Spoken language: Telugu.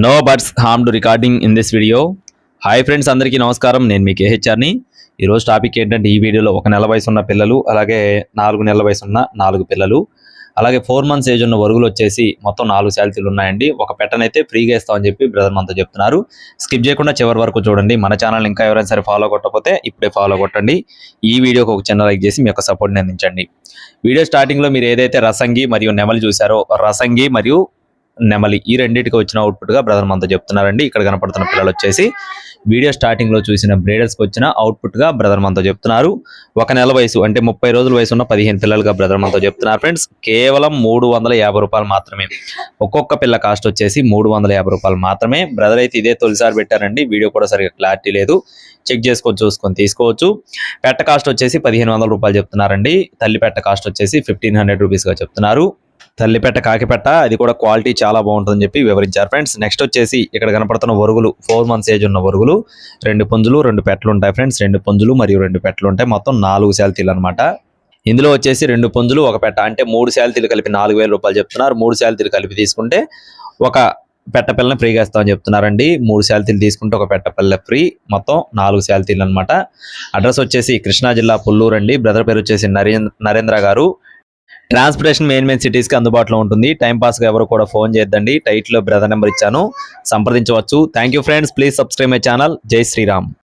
No birds harmed recording in this video. Hi friends, అందరికీ నమస్కారం. నేను మీ కేహెచ్ఆర్ని. ఈరోజు టాపిక్ ఏంటంటే, ఈ వీడియోలో 1 నెల వయసు ఉన్న పిల్లలు, అలాగే 4 నెలల వయసు ఉన్న 4 పిల్లలు, అలాగే 4 మంత్స్ ఏజ్ ఉన్న వరుగులు వచ్చేసి మొత్తం 4 శాలరీలు ఉన్నాయండి. ఒక పెట్టనైతే ఫ్రీగా ఇస్తామని చెప్పి బ్రదర్ మనతో చెప్తున్నారు. స్కిప్ చేయకుండా చివరి వరకు చూడండి. మన ఛానల్ ఇంకా ఎవరైనా సరే ఫాలో కొట్టకపోతే ఇప్పుడే ఫాలో కొట్టండి. ఈ వీడియోకి ఒక చిన్న లైక్ చేసి మీ యొక్క సపోర్ట్ని అందించండి. వీడియో స్టార్టింగ్లో మీరు ఏదైతే రసంగి మరియు నెమలి చూసారో, రసంగి మరియు నెమలి ఈ రెండింటికి వచ్చిన అవుట్పుట్గా బ్రదర్ మనతో చెప్తున్నారండి. ఇక్కడ కనపడుతున్న పిల్లలు వచ్చేసి వీడియో స్టార్టింగ్ లో చూసిన బ్రీడర్స్కి వచ్చిన అవుట్పుట్గా బ్రదర్ మనతో చెప్తున్నారు. 1 నెల వయసు అంటే 30 రోజుల వయసు ఉన్న 15 పిల్లలుగా బ్రదర్ మనతో చెప్తున్నారు. ఫ్రెండ్స్, కేవలం 350 రూపాయలు మాత్రమే. ఒక్కొక్క పిల్ల కాస్ట్ వచ్చేసి 350 రూపాయలు మాత్రమే. బ్రదర్ అయితే ఇదే తొలిసారి పెట్టారండి. వీడియో కూడా సరిగ్గా క్లారిటీ లేదు, చెక్ చేసుకొని చూసుకొని తీసుకోవచ్చు. పెట్ట కాస్ట్ వచ్చేసి 1500 రూపాయలు చెప్తున్నారండి. తల్లి పెట్ట కాస్ట్ వచ్చేసి 1500 రూపీస్గా చెప్తున్నారు. తల్లిపెట్ట కాకిపెట్ట, అది కూడా క్వాలిటీ చాలా బాగుంటుందని చెప్పి వివరించారు. ఫ్రెండ్స్, నెక్స్ట్ వచ్చేసి ఇక్కడ కనపడుతున్న వరుగులు 4 మంత్స్ ఏజ్ ఉన్న వరుగులు, 2 పుంజులు 2 పెట్టలు ఉంటాయి. ఫ్రెండ్స్, 2 పుంజులు మరియు 2 పెట్టలు ఉంటాయి. మొత్తం 4 శాలరీలు అనమాట. ఇందులో వచ్చేసి 2 పుంజులు 1 పెట్ట అంటే 3 శాలరీలు కలిపి 4000 రూపాయలు చెప్తున్నారు. 3 శాలరీలు కలిపి తీసుకుంటే ఒక పెట్ట పిల్లని ఫ్రీగా ఇస్తామని చెప్తున్నారండి. 3 శాలరీలు తీసుకుంటే ఒక పెట్ట పిల్ల ఫ్రీ. మొత్తం 4 శాలరీలు అనమాట. అడ్రస్ వచ్చేసి కృష్ణా జిల్లా పుల్లూరు అండి. బ్రదర్ పేరు వచ్చేసి నరేంద్ర గారు. ట్రాన్స్పోర్టేషన్ మెయిన్ సిటీస్కి అందుబాటులో ఉంటుంది. టైంపాస్గా ఎవరు కూడా ఫోన్ చేద్దండి. టైట్లో బ్రదర్ నెంబర్ ఇచ్చాను, సంప్రదించవచ్చు. Thank you friends, please subscribe my channel. జై శ్రీరామ్.